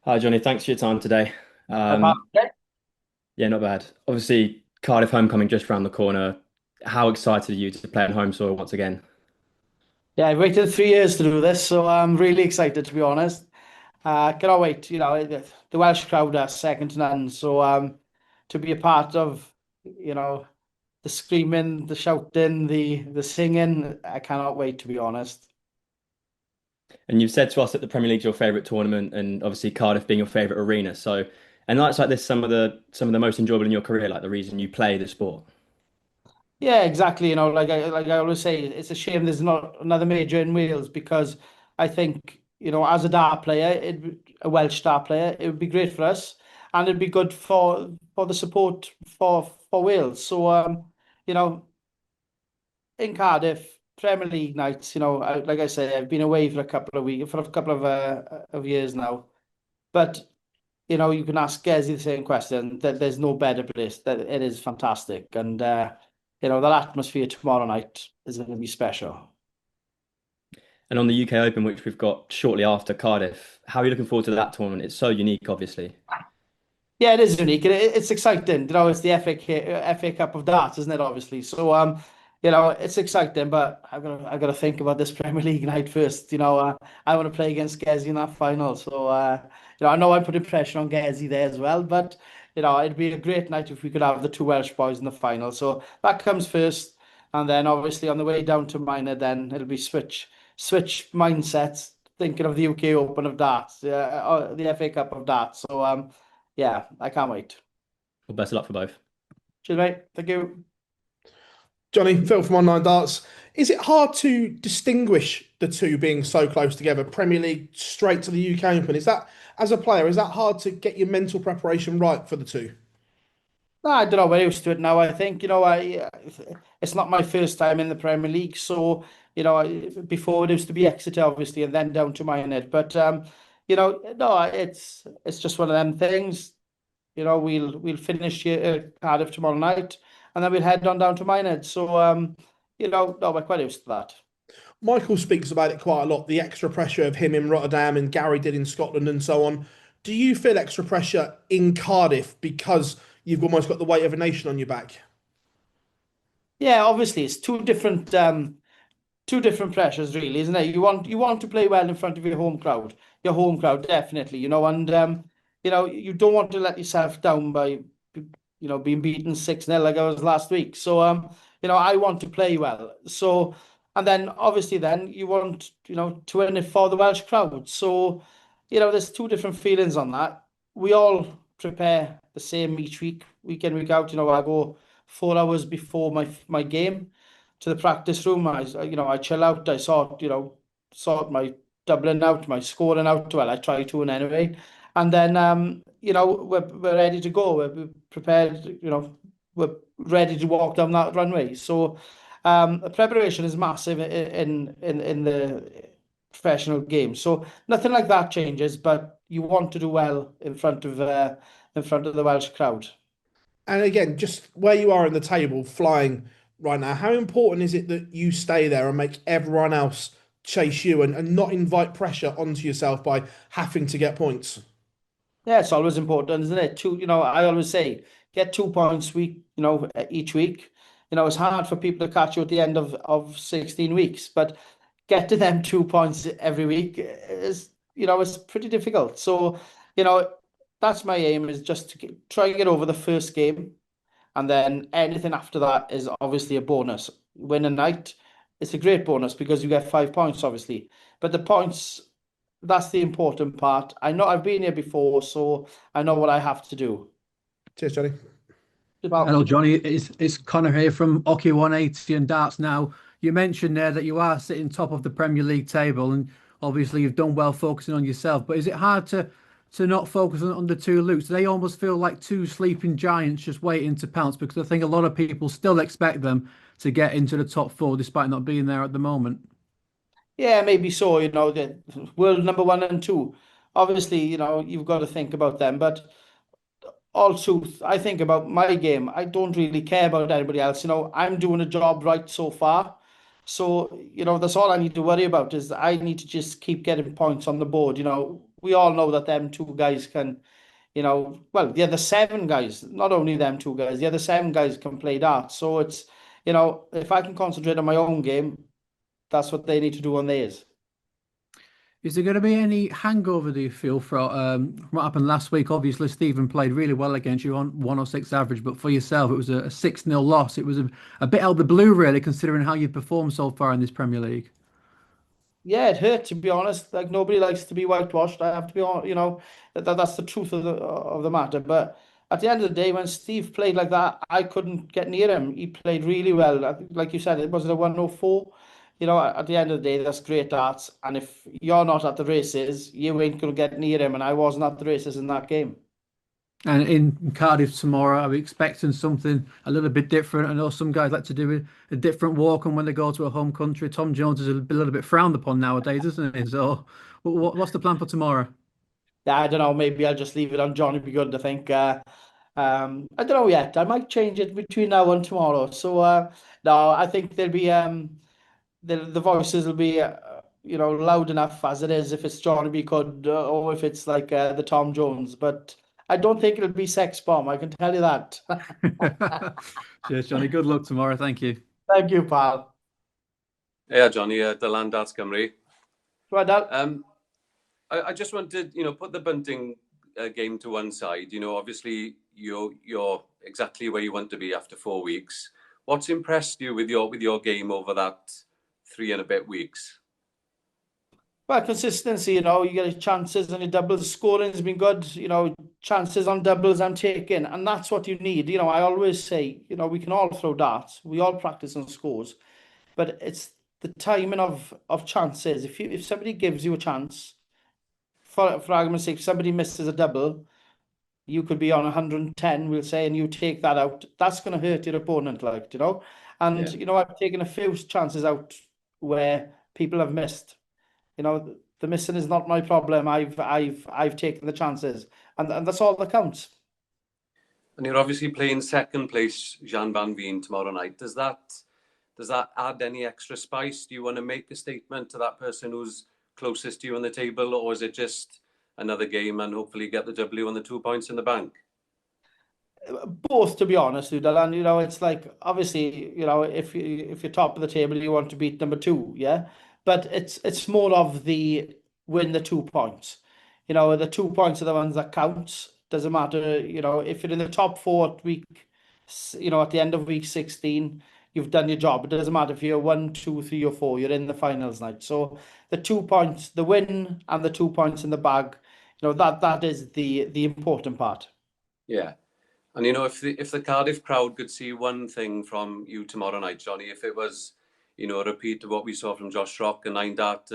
Hi, Johnny. Thanks for your time today. Apart Um, from that, yeah, not bad. Obviously, Cardiff homecoming just around the corner. How excited are you to play on home soil once again? yeah, I've waited 3 years to do this, so I'm really excited to be honest. Cannot wait. The Welsh crowd are second to none. So to be a part of, you know, the screaming, the shouting, the singing, I cannot wait to be honest. And you've said to us that the Premier League's your favourite tournament, and obviously Cardiff being your favourite arena. So, and nights like this, some of the most enjoyable in your career, like the reason you play the sport. Yeah, exactly. Like I always say, it's a shame there's not another major in Wales because I think, as a dart player, a Welsh dart player, it would be great for us and it'd be good for the support for Wales. So you know, in Cardiff, Premier League nights, like I say, I've been away for a couple of weeks, for a couple of years now. But you can ask Gezi the same question. That there's no better place. That it is fantastic, and the atmosphere tomorrow night is going to be special. And on the UK Open, which we've got shortly after Cardiff, how are you looking forward to that tournament? It's so unique, obviously. Yeah, it is unique. It's exciting. It's the FA Cup of darts, isn't it? Obviously, so it's exciting. But I got to think about this Premier League night first. I want to play against Gezi in that final. So I know I'm putting pressure on Gezi there as well. But it'd be a great night if we could have the two Welsh boys in the final. So that comes first, and then obviously on the way down to minor, then it'll be switch mindsets. Thinking of the UK Open of darts, the FA Cup of darts. So yeah, I can't wait. Well, best of luck for both. Cheers, mate. Thank you. Johnny, Phil from Online Darts. Is it hard to distinguish the two being so close together? Premier League straight to the UK Open. Is that, as a player, is that hard to get your mental preparation right for the two? No, I don't know. We're used to it now. I think it's not my first time in the Premier League, so before it used to be Exeter, obviously, and then down to Minehead. But no, it's just one of them things. We'll finish here at Cardiff tomorrow night, and then we'll head on down to Minehead. So no, we're quite used to that. Michael speaks about it quite a lot, the extra pressure of him in Rotterdam and Gary did in Scotland and so on. Do you feel extra pressure in Cardiff because you've almost got the weight of a nation on your back? Yeah, obviously, it's two different pressures, really, isn't it? You want to play well in front of your home crowd, definitely, and you don't want to let yourself down by being beaten 6-0 like I was last week. So I want to play well. So and then obviously then you want to win it for the Welsh crowd. So there's two different feelings on that. We all prepare the same each week in, week out. I go 4 hours before my game to the practice room. I chill out. I sort my doubling out, my scoring out. Well, I try to in anyway. And then we're ready to go. We're prepared. We're ready to walk down that runway. So the preparation is massive in the professional game. So nothing like that changes, but you want to do well in front of the Welsh crowd. And again, just where you are in the table, flying right now, how important is it that you stay there and make everyone else chase you and not invite pressure onto yourself by having to get points? Yeah, it's always important, isn't it? I always say, get 2 points each week. It's hard for people to catch you at the end of 16 weeks, but get to them 2 points every week it's pretty difficult. So, you know, that's my aim is just to try and get over the first game, and then anything after that is obviously a bonus. Win a night, it's a great bonus because you get 5 points, obviously. But the points, that's the important part. I know I've been here before, so I know what I have to do. Cheers, Johnny. Hello, Johnny. It's Connor here from Hockey 180 and Darts Now. You mentioned there that you are sitting top of the Premier League table, and obviously you've done well focusing on yourself. But is it hard to not focus on the two Lukes? Do they almost feel like two sleeping giants just waiting to pounce? Because I think a lot of people still expect them to get into the top four despite not being there at the moment. Yeah, maybe so, the world number one and two. Obviously, you've got to think about them, but all truth, I think about my game. I don't really care about anybody else. I'm doing a job right so far. So, that's all I need to worry about is I need to just keep getting points on the board. we all know that them two guys can, well, the other seven guys, not only them two guys, the other seven guys can play darts. So it's, if I can concentrate on my own game, that's what they need to do on theirs. Is there going to be any hangover, do you feel, from what happened last week? Obviously, Stephen played really well against you on 106 average, but for yourself, it was a 6-0 loss. It was a bit out of the blue, really, considering how you've performed so far in this Premier League. Yeah, it hurt, to be honest. Like, nobody likes to be whitewashed. I have to be on, that's the truth of the matter. But at the end of the day, when Steve played like that, I couldn't get near him. He played really well. Like you said, it was a 104. At the end of the day, that's great darts. And if you're not at the races, you ain't gonna get near him. And I wasn't at the races in that game. And in Cardiff tomorrow, are we expecting something a little bit different? I know some guys like to do a different walk on when they go to a home country. Tom Jones is a little bit frowned upon nowadays, isn't he? So, what's the plan for tomorrow? Yeah, I don't know. Maybe I'll just leave it on Johnny Be Good, I think. I don't know yet. I might change it between now and tomorrow. So, no, I think there'll be the voices will be loud enough as it is if it's Johnny B. Good or if it's like the Tom Jones. But I don't think it'll be Sex Bomb. I can tell you that. Cheers, Johnny. Good luck tomorrow. Thank you. Thank you, pal. Yeah, Johnny, the Land Arts Cymru. Right, Al. I just wanted, put the bunting game to one side. Obviously you're exactly where you want to be after 4 weeks. What's impressed you with your game over that 3 and a bit weeks? Well, consistency, you get your chances and your doubles. Scoring has been good, chances on doubles I'm taking. And that's what you need. I always say, we can all throw darts. We all practice on scores. But it's the timing of chances. If somebody gives you a chance, for argument's sake, if somebody misses a double, you could be on 110, we'll say, and you take that out. That's going to hurt your opponent, And, Yeah. I've taken a few chances out where people have missed. The missing is not my problem. I've taken the chances, and that's all that counts. And you're obviously playing second place Jean Van Veen tomorrow night. Does that add any extra spice? Do you want to make a statement to that person who's closest to you on the table, or is it just another game and hopefully get the W and the 2 points in the bank? Both, to be honest, Udall, and it's like obviously, if you're top of the table, you want to beat number two, yeah. But it's more of the win the 2 points. The 2 points are the ones that count. Doesn't matter, if you're in the top four at at the end of week 16, you've done your job. It doesn't matter if you're 1, 2, 3, or 4. You're in the finals night. So the 2 points, the win, and the 2 points in the bag, that is the important part. Yeah. And if the Cardiff crowd could see one thing from you tomorrow night, Johnny, if it was, a repeat of what we saw from Josh Rock, a 9-dart,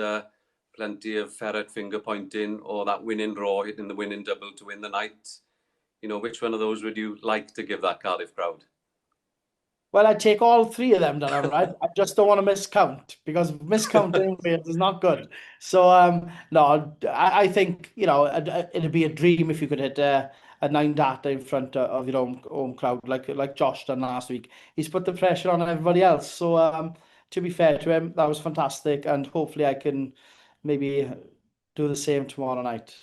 plenty of ferret finger pointing, or that winning draw, hitting the winning double to win the night, which one of those would you like to give that Cardiff crowd? Well, I take all three of them, Dylan, right? I just don't want to miscount because miscounting is not good. So, no, I think, it'd be a dream if you could hit a 9-dart in front of your own home crowd, like Josh done last week. He's put the pressure on everybody else. So, to be fair to him, that was fantastic. And hopefully I can maybe do the same tomorrow night.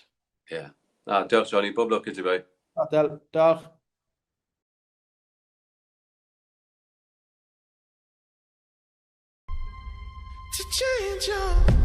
Yeah. Diolch, Johnny. Bob luck i ti, bai. Diolch. To change your